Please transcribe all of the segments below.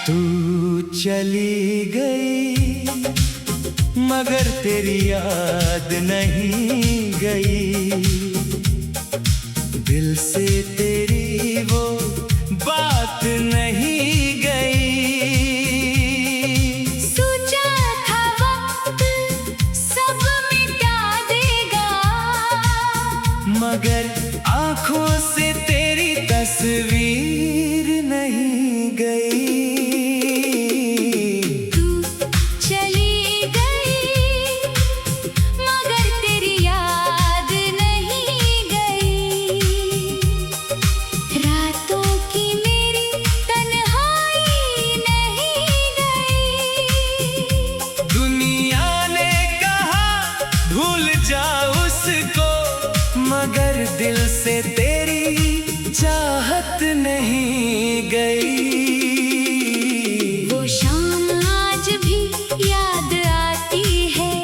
तू चली गई मगर तेरी याद नहीं गई, दिल से तेरी वो बात नहीं गई। सोचा था वक्त सब मिटा देगा, मगर आँखों से तेरी तस्वीर नहीं गई। तू चली गई मगर तेरी याद नहीं गई, रातों की मेरी तन्हाई नहीं गई। दुनिया ने कहा भूल जा उसको, मगर दिल से तेरी चाहत नहीं गई। वो शाम आज भी याद आती है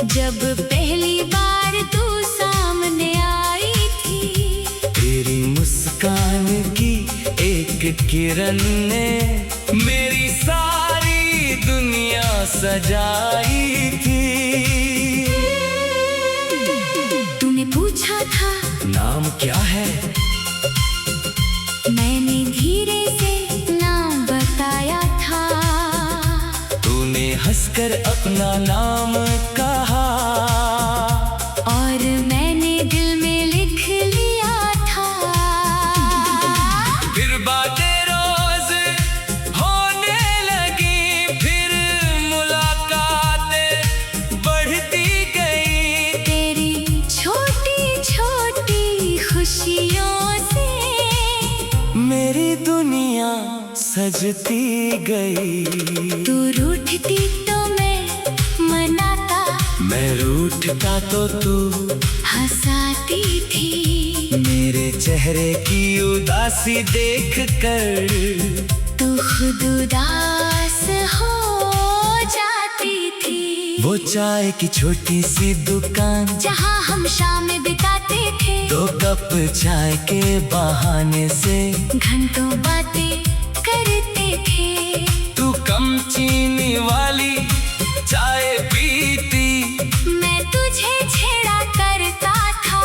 जब पहली बार तू सामने आई थी। तेरी मुस्कान की एक किरण ने मेरी सारी दुनिया सजाई थी। तूने पूछा था नाम क्या है, मैंने धीरे से नाम बताया था। तूने हंसकर अपना नाम कहा और मैंने दिल में लिख लिया था। फिर बातें रोज होने लगी, फिर मुलाकातें बढ़ती गई। तेरी छोटी छोटी खुशियों से मेरी दुनिया सजती गई। तू रूठती तो मैं मनाता, मैं रूठता तो तू हंसाती थी। मेरे चेहरे की उदासी देख कर तू खुद उदास हो जाती थी। वो चाय की छोटी सी दुकान जहाँ हम शाम बिताते थे, 2 कप चाय के बहाने से घंटों बातें करते थे। तू कम चीनी वाली चाय पीती, मैं तुझे छेड़ा करता था।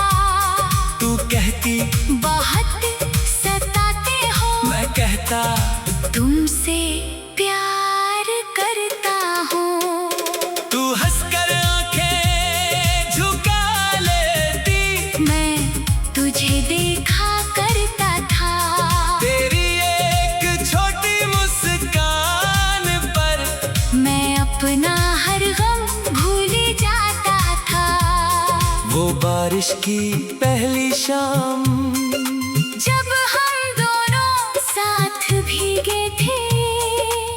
तू कहती बहुत सताते हो, मैं कहता तुमसे प्यार करता हूँ। तू हंसकर आंखें झुका लेती, मैं तुझे देखा करता था। तेरी एक छोटी मुस्कान पर मैं अपना हर गम भूल जाता था। वो बारिश की पहली शाम जब हम दोनों साथ भीगे थे,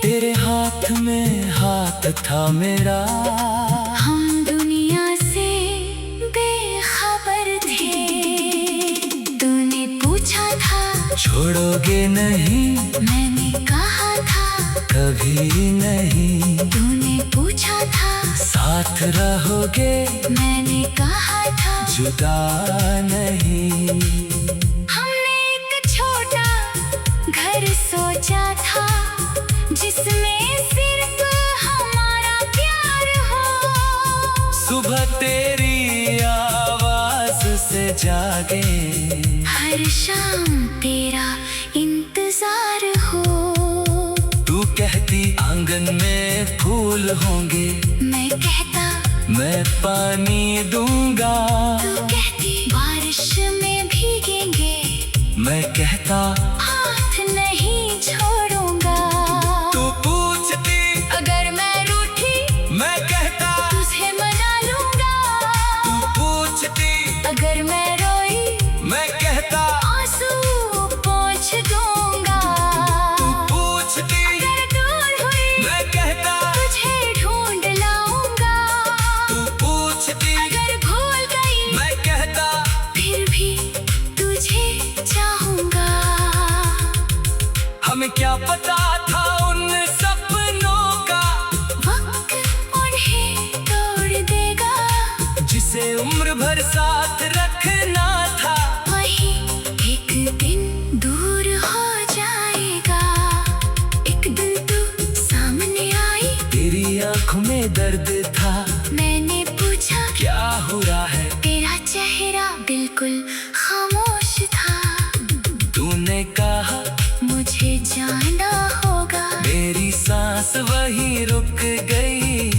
तेरे हाथ में हाथ था मेरा। हम दुनिया से बेखबर थे। तूने पूछा था छोड़ोगे नहीं, मैंने कहा था कभी नहीं। तूने पूछा था साथ रहोगे, मैंने कहा था जुदा नहीं। हमने एक छोटा घर सोचा था जिसमें सिर्फ हमारा प्यार हो। सुबह तेरी आवाज से जागे, हर शाम तेरा इंतजार हो। तू कहती आंगन में फूल होंगे, मैं कहता मैं पानी दूंगा। तू कहती बारिश में भीगेंगे, मैं कहता हाथ नहीं छोड़ूंगा। तू पूछती अगर मैं रूठी, मैं कहता तुझे मना लूंगा। तू पूछती अगर मैं रोई, मैं कहता आंसू पोंछ दूंगा। तू पूछती अगर दूर हुई, मैं कहता तुझे ढूंढ लाऊंगा। तू पूछती अगर भूल गई, मैं कहता फिर भी तुझे चाहूंगा। हमें क्या पता था उन सपनों का, वक्त उन्हें तोड़ देगा, जिसे उम्र भर साथ रखना था। वही एक दिन दूर हो जाएगा। एक दिन तू दर्द था। मैंने पूछा क्या हुआ है? तेरा चेहरा बिल्कुल खामोश था। तूने कहा मुझे जाना होगा। मेरी सांस वहीं रुक गई।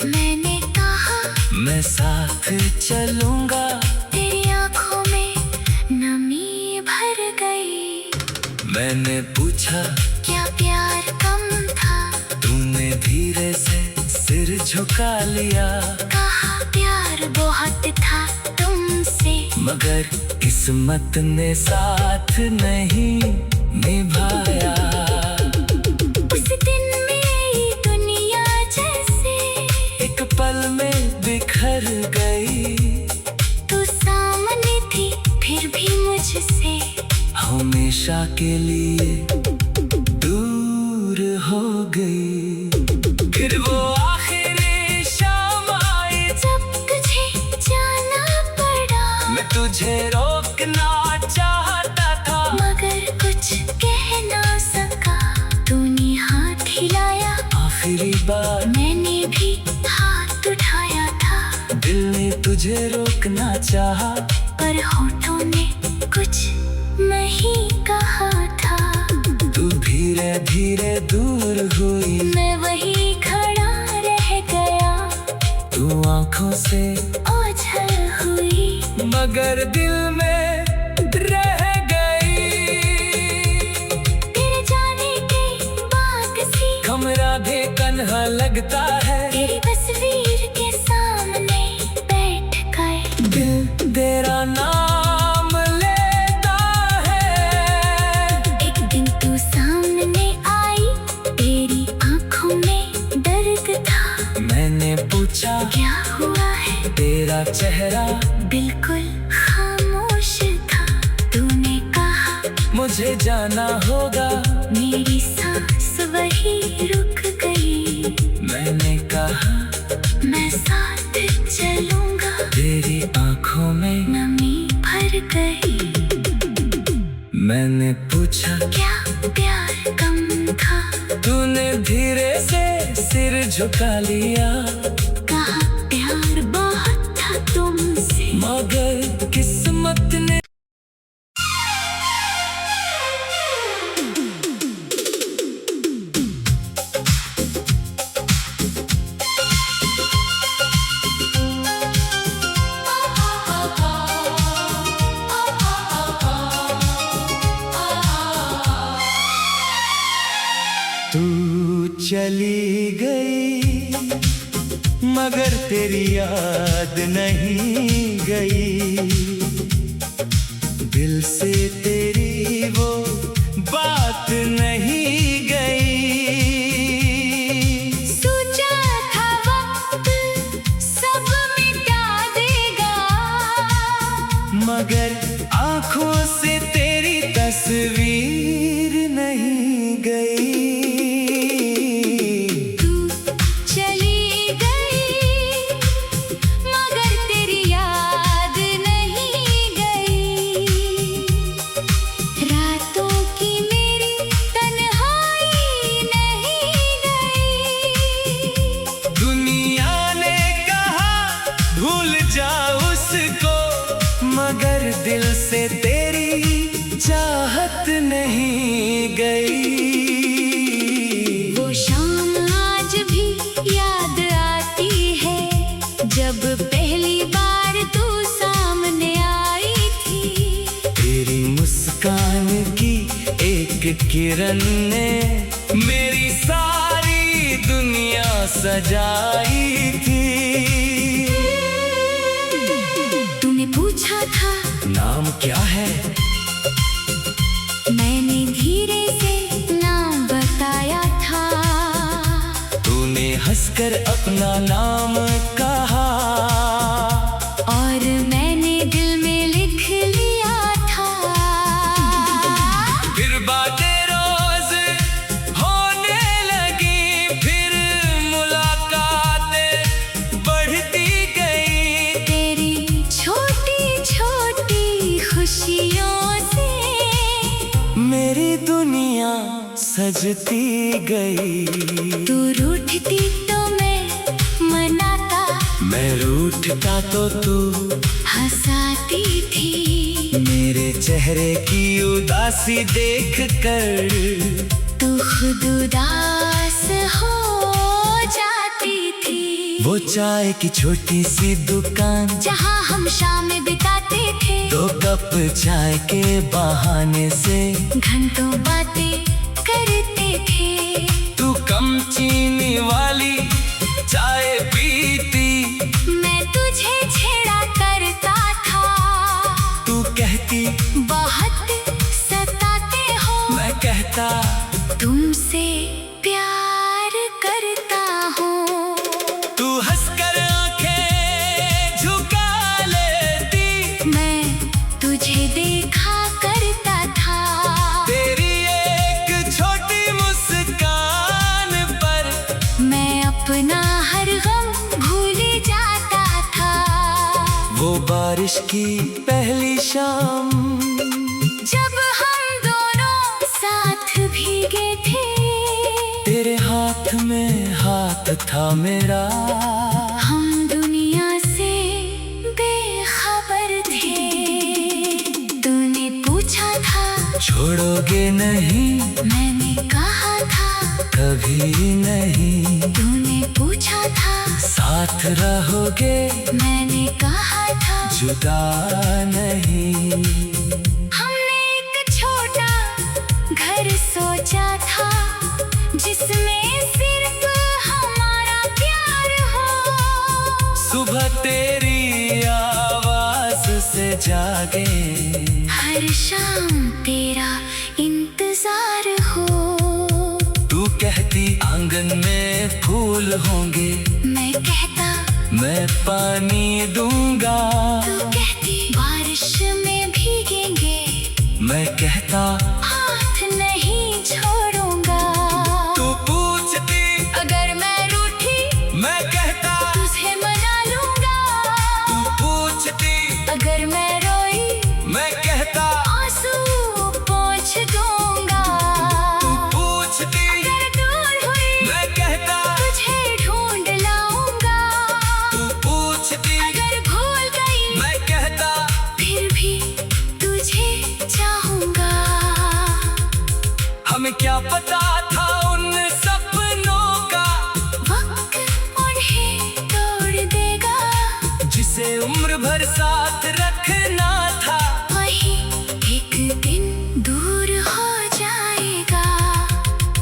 मैंने कहा मैं साथ चलूंगा। तेरी आंखों में नमी भर गई। मैंने पूछा क्या प्यार कम था? तूने धीरे से सिर झुका लिया। कहा प्यार बहुत था तुमसे, मगर किस्मत ने साथ नहीं निभाया। उस दिन मेरी दुनिया जैसे एक पल में बिखर गई। तू सामने थी फिर भी मुझसे हमेशा के लिए दूर हो गई। फिर वो आखिरी शाम आई जब तुझे जाना पड़ा। मैं तुझे रोकना चाहता था, मगर कुछ कह ना सका। तूने हाथ हिलाया, आखिरी बार मैंने भी हाथ उठाया था। दिल ने तुझे रोकना चाहा, पर होठों ने कुछ नहीं कहा था। तू धीरे धीरे दूर हुई। मैं वही खड़ा रह गया, तू आंखों से ओझल हुई। मगर दिल में रह गई। तेरे जाने के बाद सी कमरा भी कन्हा लगता है। तेरी तस्वीर के सामने बैठ गए। दिल तेरा नाम लेता है। एक दिन तू सामने आई, तेरी आंखों में दर्द था। मैंने पूछा क्या हुआ है? तेरा चेहरा बिल्कुल खामोश था। तूने कहा मुझे जाना होगा। मेरी सांस वही रुक गई। मैंने कहा मैं साथ चलूंगा। तेरी आंखों में नमी भर गई। मैंने पूछा क्या प्यार कम था? तूने धीरे से सिर झुका लिया। कहा प्यार बहुत था तुमसे, मगर किस्मत ने तू चली गई, मगर तेरी याद नहीं गई। दिल से तेरी वो बात नहीं गई। सोचा था वक्त सब मिटा देगा, मगर आंखों से तेरी तस्वीर नहीं गई। तू चली गई, मगर तेरी याद नहीं गई। रातों की मेरी तन्हाई नहीं गई। दुनिया ने कहा भूल जा उसको, मगर दिल से तेरी चाहत नहीं गई। वो शाम आज भी याद आती है, जब पहली बार तू सामने आई थी। तेरी मुस्कान की एक किरण ने मेरी सारी दुनिया सजाई थी। तूने पूछा था नाम क्या है? मैंने धीरे से नाम बताया था। तूने हंसकर अपना नाम कहा, और मैंने दिल में लिख लिया था। फिर बातें रोज होने लगी, फिर मुलाकातें बढ़ती गई। तेरी छोटी छोटी खुशियों से मेरी दुनिया सजती गई। तू रूठती तो मैं रूठता तो तू हंसाती थी। मेरे चेहरे की उदासी देख कर तू खुद उदास हो जाती थी। वो चाय की छोटी सी दुकान जहाँ हम शाम बिताते थे, 2 कप चाय के बहाने से घंटों बातें करते थे। तू कम चीनी वाली चाय पीती, मैं तुझे छेड़ा करता था। तू कहती बहुत सताते हो, मैं कहता तुमसे प्यार करता हूँ। तू हंसकर आंखें झुका लेती, मैं तुझे देखा करता था। तेरी एक छोटी मुस्कान पर मैं अपना हर गम भूल जाता था। वो बारिश की पहली शाम जब हम दोनों साथ भीगे थे, तेरे हाथ में हाथ था मेरा। हम दुनिया से बेखबर थे। तूने पूछा था छोड़ोगे नहीं, मैंने कहा था कभी नहीं। तूने पूछा था साथ रहोगे, मैंने कहा था जुदा नहीं। हमने एक छोटा घर सोचा था, जिसमें सिर्फ हमारा प्यार हो। सुबह तेरी आवाज से जागे, हर शाम तेरा इंतजार हो। तू कहती आंगन में फूल होंगे, मैं कहता मैं पानी दूंगा। तू कहती बारिश में भीगेंगे, मैं कहता हाथ नहीं छोड़ूंगा। तू पूछती अगर मैं रूठी, मैं कहता तुझे मना लूंगा। तू पूछती अगर मैं रोई, मैं कहता आंसू पोंछ दूंगा। तू पूछती अगर दूर हुई, मैं कहता तुझे ढूंढ लाऊंगा। तू पूछती अगर भूल गई, मैं कहता फिर भी तुझे चाहूंगा। हमें क्या पता था उन सपनों का, वक्त उन्हें तोड़ देगा। जिसे उम्र भर साथ रखना था, वही एक दिन दूर हो जाएगा।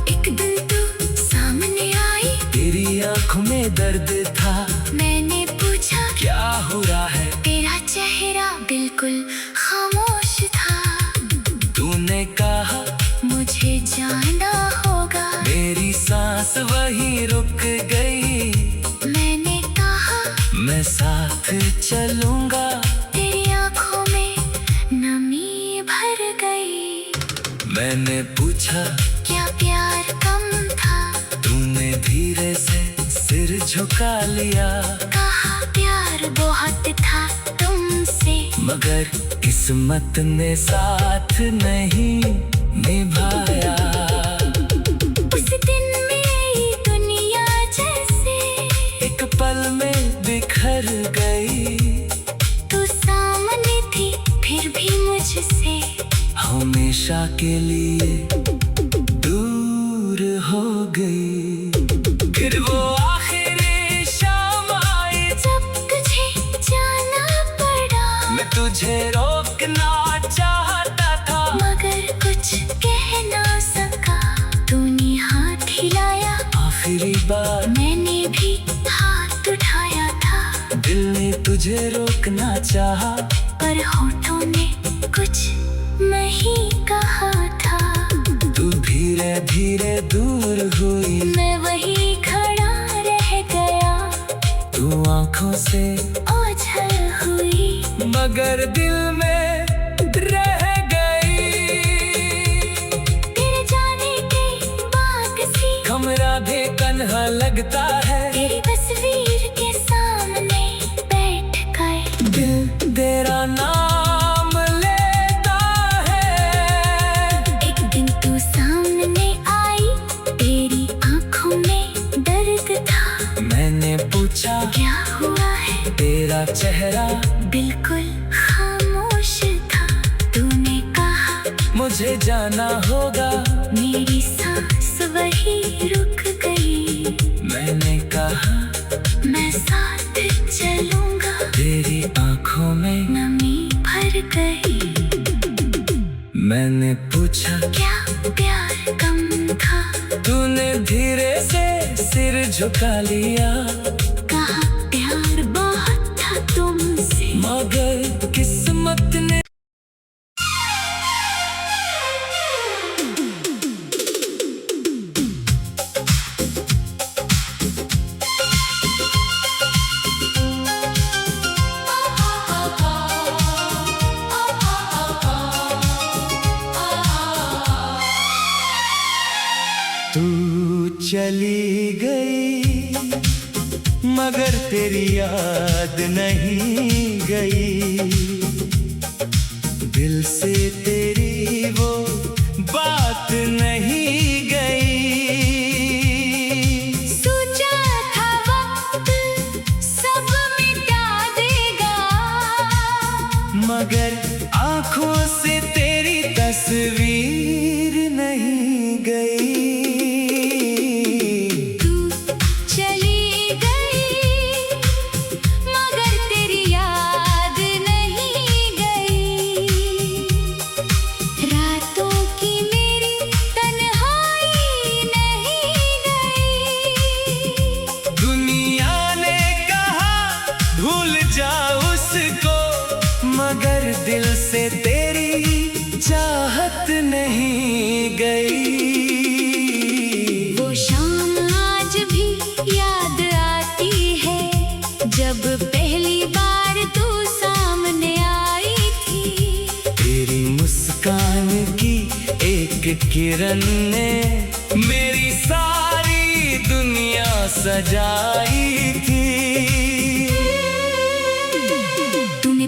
एक दिन तू सामने आई, तेरी आंखों में दर्द था। मैंने पूछा क्या हो रहा है, तेरा चेहरा बिल्कुल खामोश था। तूने कहा मुझे जाना होगा। मेरी सांस वहीं रुक गई। मैंने कहा मैं साथ चलूंगा। तेरी आंखों में नमी भर गई। मैंने पूछा क्या प्यार कम था, तूने धीरे से सिर झुका लिया। कहा प्यार बहुत था तुमसे, मगर किस्मत ने साथ नहीं निभाया। उस दिन मेरी दुनिया जैसे एक पल में बिखर गई। तू सामने थी, फिर भी मुझसे हमेशा के लिए दूर हो गई। फिर वो आखिरी शाम आई, जब तुझे जाना पड़ा। मैं तुझे रोकना चाहता था, मगर कुछ कह ना सका। तूने हाथ हिलाया, आखिरी बार मैंने भी हाथ उठाया था। दिल ने तुझे रोकना चाहा, पर होठों ने कुछ नहीं कहा था। तू धीरे धीरे दूर हुई। मैं वही खड़ा रह गया, तू आंखों से ओझल हुई। मगर दिल में रह गई। तेरे जाने के बाद सी कमरा भी कन्हा लगता है। तेरी तस्वीर के सामने बैठ कर दिल तेरा नाम लेता है। एक दिन तू सामने आई, तेरी आंखों में दर्द था। मैंने पूछा क्या हुआ है, तेरा चेहरा बिल्कुल खामोश था। तूने कहा मुझे जाना होगा, मेरी सांस वही रुक गई। मैंने कहा मैं साथ चलूंगा, तेरी आंखों में नमी भर गई। मैंने पूछा क्या प्यार कम था? तूने धीरे से सिर झुका लिया। कहा प्यार बहुत था तुमसे, मगर किस्मत ने तू चली गई, मगर तेरी याद नहीं गई। दिल से तेरी वो बात नहीं गई। सोचा था वक्त सब मिटा देगा, मगर आंखों से तेरी तस्वीर नहीं गई। मगर दिल से तेरी चाहत नहीं गई। वो शाम आज भी याद आती है, जब पहली बार तू सामने आई थी। तेरी मुस्कान की एक किरण ने मेरी सारी दुनिया सजाई थी।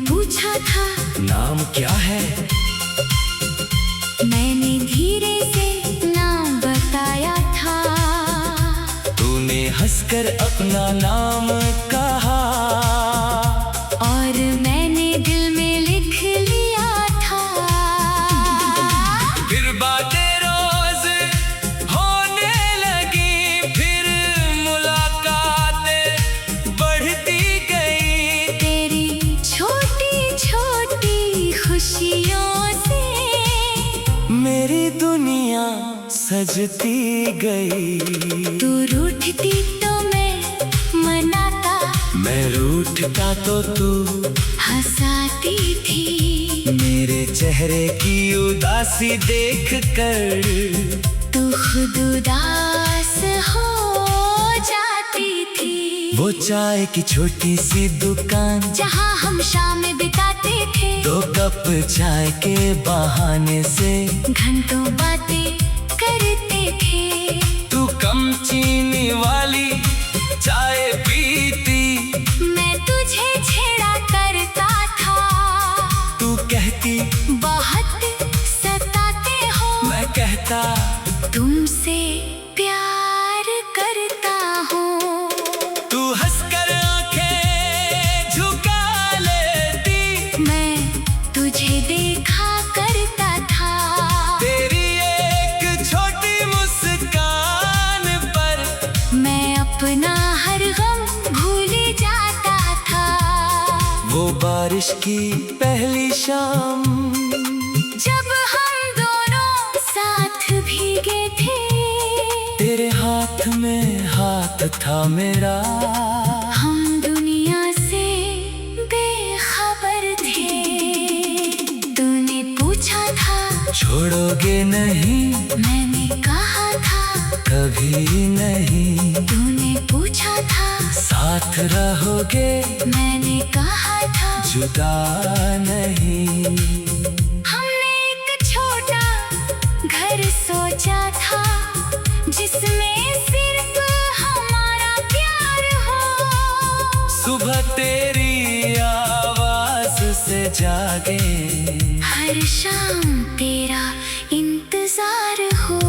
पूछा था नाम क्या है, मैंने धीरे से नाम बताया था। तूने हंसकर अपना नाम कहा, और मैंने दिल में लिख लिया था। फिर बातें रोज होने लगी, फिर मुलाकातें बढ़ती गई। तेरी खुशियों से मेरी दुनिया सजती गई। तू रूठती तो मैं मनाता, मैं रूठता तो तू हंसाती थी। मेरे चेहरे की उदासी देख कर तू खुद उदास हो जाती थी। वो चाय की छोटी सी दुकान जहाँ हम शाम बिताते थे, 2 कप चाय के बहाने से घंटों बातें करते थे। तू कम चीनी वाली चाय पीती, मैं तुझे छेड़ा करता था। तू कहती बहुत सताते हो, मैं कहता तुमसे प्यार करता हूँ। तू हंसकर आंखें झुका लेती, मैं तुझे देखा करता था। तेरी एक छोटी मुस्कान पर मैं अपना हर गम भूल जाता था। वो बारिश की पहली शाम, जब हम दोनों साथ भीगे थे, तेरे हाथ में हाथ था मेरा। हम दुनिया से बेखबर थे। तूने पूछा था छोड़ोगे नहीं, मैंने कहा था कभी नहीं। तूने पूछा था साथ रहोगे, मैंने कहा था जुदा नहीं। हमने एक छोटा घर सोचा था, जिसमें सिर्फ हमारा प्यार हो। सुबह तेरी आवाज से जागे, हर शाम तेरा इंतजार हो।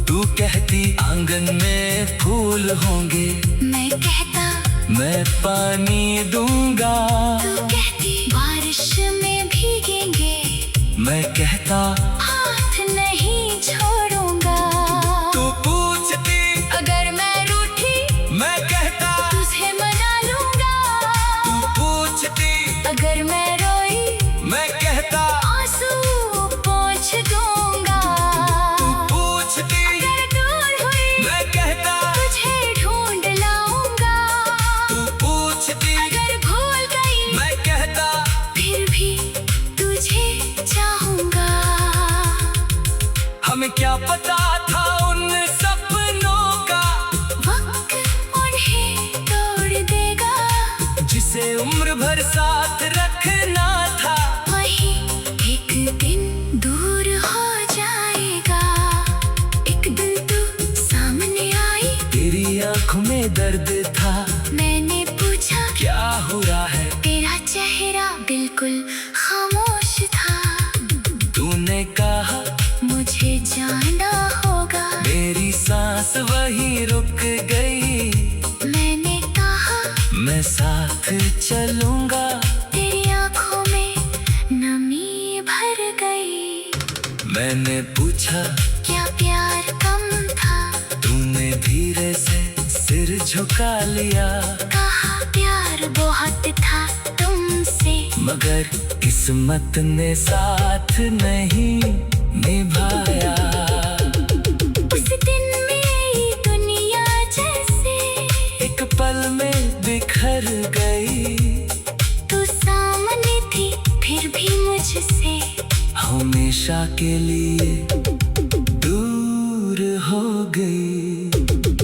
तू कहती आंगन में फूल होंगे, मैं कहता मैं पानी दूंगा। तू कहती बारिश में भीगेंगे, मैं कहता हाथ नहीं छोड़ूंगा। तू पूछती अगर मैं रूठी, मैं कहता तुझे मना लूंगा। तू पूछती अगर मैं रोई, मैं कहता आंसू पोंछ दूंगा। तू पूछती अगर दूर हुई, मैं कहता तुझे ढूंढ लाऊंगा। तू पूछती अगर भूल गई, मैं कहता फिर भी तुझे चाहूंगा। हमें क्या पता था उन सपनों का, वक्त उन्हें तोड़ देगा। जिसे उम्र भर साथ रखना था, वही एक दिन दूर हो जाएगा। एक दिन तू सामने आई, तेरी आंखों में दर्द था। मैंने पूछा क्या हो रहा है? तेरा चेहरा बिल्कुल खामोश था। तूने कहा मुझे जाना होगा। मेरी सांस वहीं रुक गई। मैंने कहा मैं साथ चलूंगा। तेरी आंखों में नमी भर गई। मैंने पूछा क्या प्यार कम था? तूने धीरे से सिर झुका लिया। कहा प्यार बहुत था तुमसे, मगर किस्मत ने साथ नहीं निभाया। उस दिन मेरी दुनिया जैसे एक पल में बिखर गई। तू सामने थी, फिर भी मुझसे हमेशा के लिए दूर हो गई।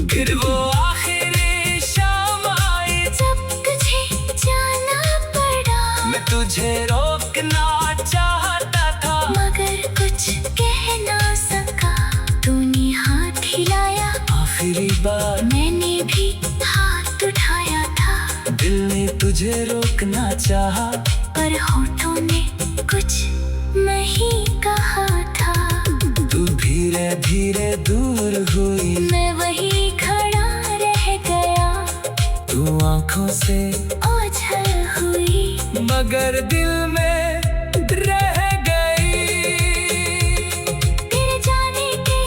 फिर वो आखिरी शाम आई, जब तुझे जाना पड़ा। मैं तुझे रोकना चाहता था, मगर कुछ कह ना सका। तूने हाथ हिलाया, आखिरी बार मैंने भी हाथ उठाया था। दिल ने तुझे रोकना चाहा, पर होठों ने कुछ नहीं कहा था। तू धीरे धीरे दूर हुई। मैं वहीं खड़ा रह गया, तू आंखों से ओझल हुई। मगर दिल में रह गई। तेरे जाने के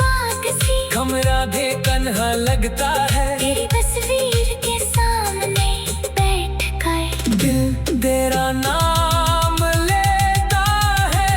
बाद सी कमरा भी कन्हा लगता है। तेरी तस्वीर के सामने बैठ कर दिल तेरा नाम लेता है।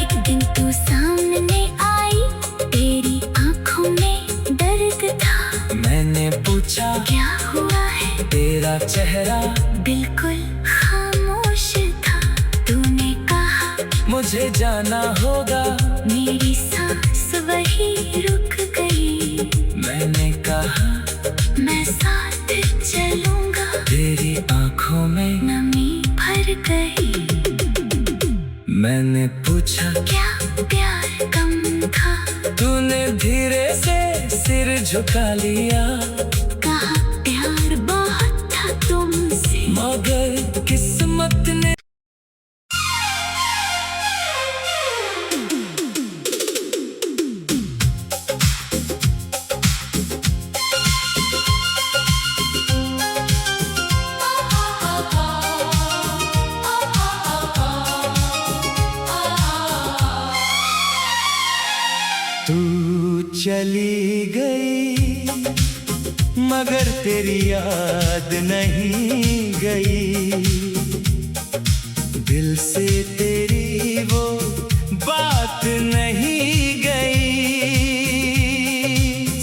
एक दिन तू सामने आई, तेरी आंखों में दर्द था। मैंने पूछा क्या हुआ है? तेरा चेहरा बिल्कुल खामोश था। तूने कहा मुझे जाना होगा। मेरी सांस वहीं रुक गई। मैंने कहा मैं साथ चलूंगा। तेरी आंखों में नमी भर गई। मैंने पूछा क्या प्यार कम था? तूने धीरे से सिर झुका लिया। कहा प्यार बहुत था तुमसे, मगर किस्मत ने तू चली गई, मगर तेरी याद नहीं गई। दिल से तेरी वो बात नहीं गई।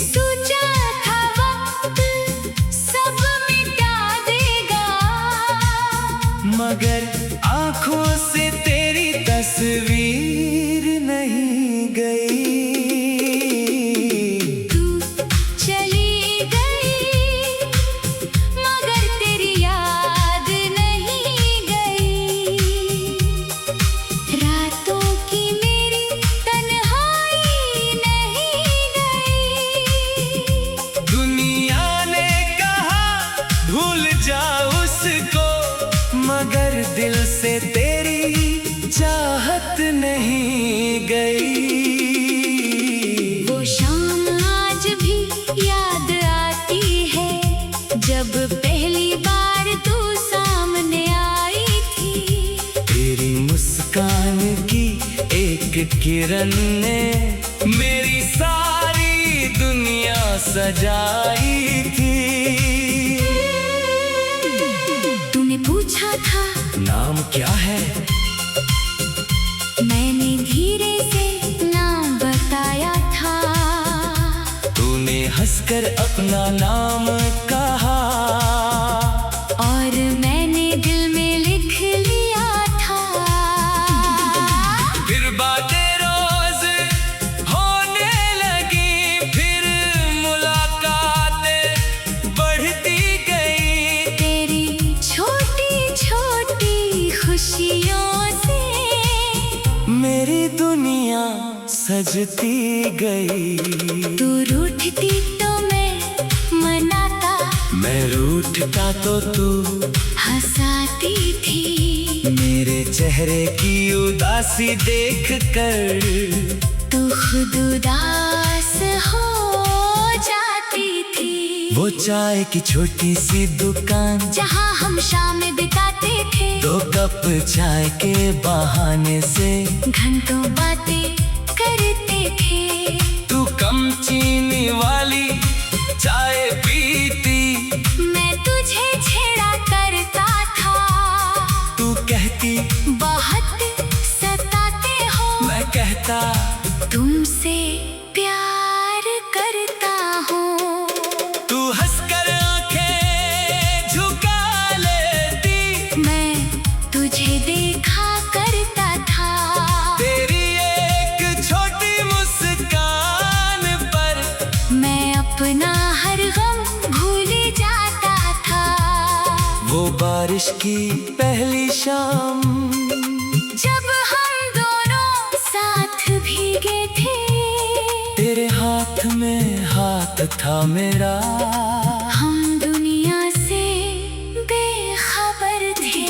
सोचा था वक्त सब मिटा देगा, मगर आंखों से तेरी तस्वीर नहीं गई। तू चली गई, मगर तेरी याद नहीं गई। रातों की मेरी तन्हाई नहीं गई। दुनिया ने कहा भूल जा उसको, मगर दिल से तेरी चाहत चांद की एक किरण ने मेरी सारी दुनिया सजाई थी। तूने पूछा था नाम क्या है, मैंने धीरे से नाम बताया था। तूने हंसकर अपना नाम कहा और मैंने दिल में लिख लिया था। फिर बातें रोज होने लगी, फिर मुलाकातें बढ़ती गई। तेरी छोटी छोटी खुशियों से मेरी दुनिया सजती गई। तू रूठती तो मैं मनाता, मैं रूठता तो तू हंसाती थी। मेरे चेहरे की उदासी देख कर तू खुद उदास हो जाती थी। वो चाय की छोटी सी दुकान जहाँ हम शाम बिताते थे, 2 कप चाय के बहाने से घंटों बातें करते थे। तू कम चीनी वाली चाय पीती, मैं तुझे छेड़ा करता था। तू कहती बहुत सताते हो, मैं कहता तुमसे प्यार करता हूँ। तू हंसकर आंखें झुका लेती, मैं तुझे देखा करता था। तेरी एक छोटी मुस्कान पर मैं अपना हर गम भूल जाता था। वो बारिश की पहली शाम जब हम दोनों साथ भीगे थे, तेरे हाथ में हाथ था मेरा। हम दुनिया से बेखबर थे।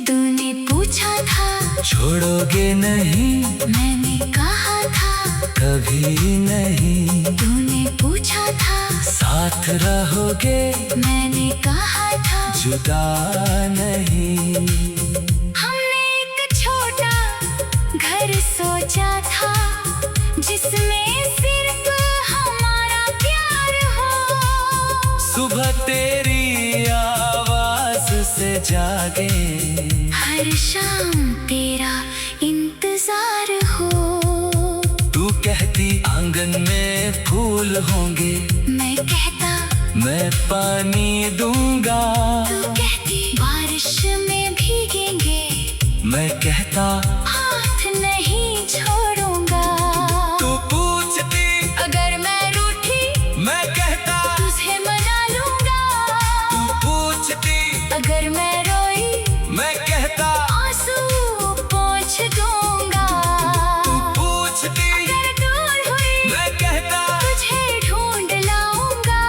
तूने पूछा था छोड़ोगे नहीं, मैंने कहा था कभी नहीं। तूने पूछा था साथ रहोगे, मैंने कहा था जुदा नहीं। हमने एक छोटा घर सोचा था, जिसमें सिर्फ हमारा प्यार हो। सुबह तेरी आवाज से जागे, हर शाम तेरा इंतजार हो। तू कहती आंगन में फूल होंगे, मैं कहता मैं पानी दूंगा। तू कहती बारिश में भीगेंगे, मैं कहता हाथ नहीं छोड़ूंगा। तू पूछती अगर मैं रूठी, मैं कहता तुझे मना लूंगा। तू पूछती अगर मैं रोई, मैं कहता आंसू पोंछ दूंगा। तू पूछती अगर दूर हुई, मैं कहता तुझे ढूंढ लाऊंगा।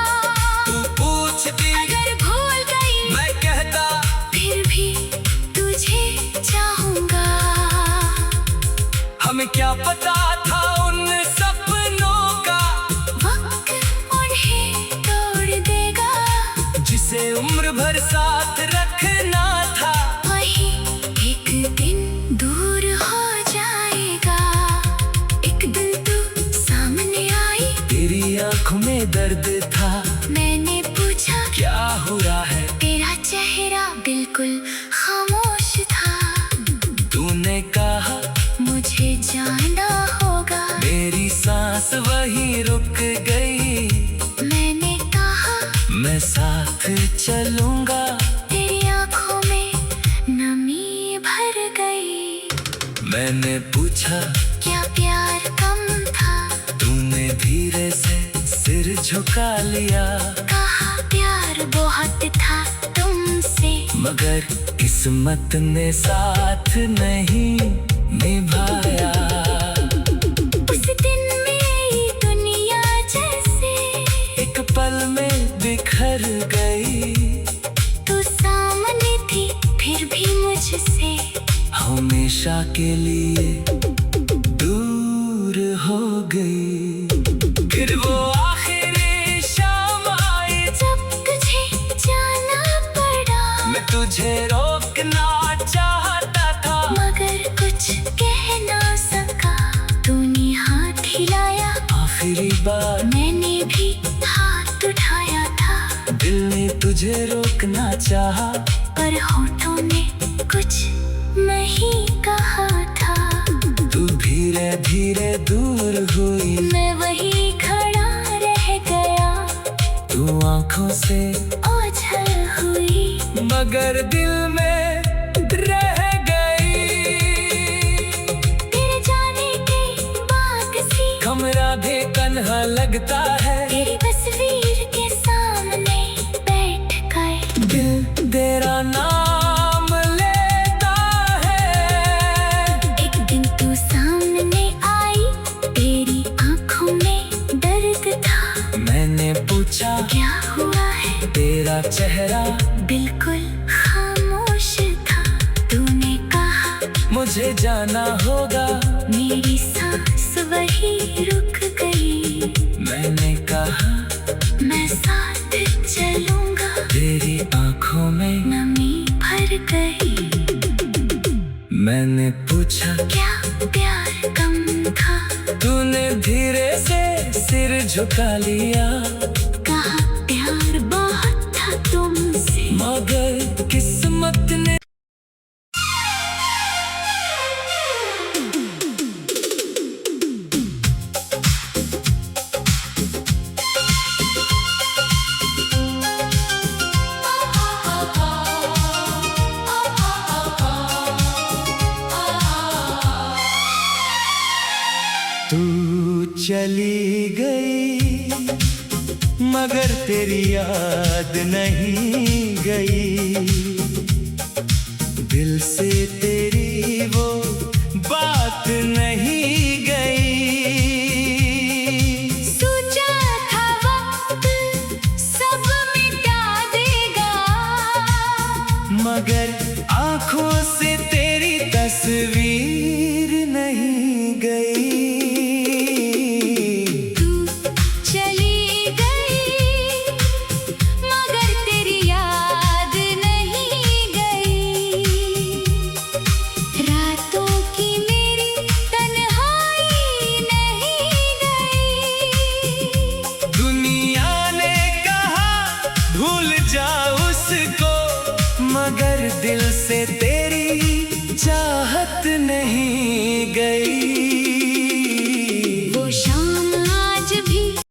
तू पूछती अगर भूल गई, मैं कहता फिर भी तुझे चाहूंगा। हमें क्या पता था उन सपनों का, वक्त उन्हें तोड़ देगा। जिसे उम्र भर साथ रखना था, वही एक दिन दूर हो जाएगा। एक दिन तू सामने आई, तेरी आंखों में दर्द था। मैंने पूछा क्या हुआ है, तेरा चेहरा बिल्कुल खामोश था। तूने कहा मुझे जाना होगा, मेरी सांस वहीं रुक गई। मैंने कहा मैं साथ चलूंगा, तेरी आंखों में नमी भर गई। मैंने पूछा क्या प्यार कम था, तूने धीरे से सिर झुका लिया। कहा प्यार बहुत था तुमसे, मगर किस्मत ने साथ नहीं निभाया। उस दिन मेरी दुनिया जैसे एक पल में बिखर गई। तू सामने थी, फिर भी मुझसे हमेशा के लिए दूर हो गई। फिर वो आखिरी शाम आई, जब तुझे जाना पड़ा। मैं तुझे रोकना चाहता था, मगर तुझे रोकना चाहा, पर होठों ने कुछ नहीं कहा था। तू धीरे धीरे दूर हुई, मैं वही खड़ा रह गया। तू आंखों से ओझल हुई, मगर दिल में रह गई। तेरे जाने के बाद सी कमरा भी कन्हा लगता है, तेरी तस्वीर के सामने बैठ गए। दिल तेरा नाम लेता है। एक दिन तू सामने आई, तेरी आंखों में दर्द था। मैंने पूछा क्या हुआ है, तेरा चेहरा बिल्कुल खामोश था। तूने कहा मुझे जाना होगा, मेरी सांस वही रुक गई। मैंने कहा मैं साथ चलूंगा, तेरी आंखों में नमी भर गई। मैंने पूछा क्या प्यार कम था, तूने धीरे से सिर झुका लिया। कहा प्यार बहुत था तुमसे, मगर किस्मत ने तू चली गई, मगर तेरी याद नहीं गई। दिल से तेरी वो बात नहीं गई। सोचा था वक्त सब मिटा देगा, मगर आंखों से तेरी तस्वीर नहीं गई। तू चली गई, मगर तेरी याद नहीं गई। रातों की मेरी तन्हाई नहीं गई। दुनिया ने कहा भूल जा उसको, मगर दिल से तेरी चाहत नहीं गई।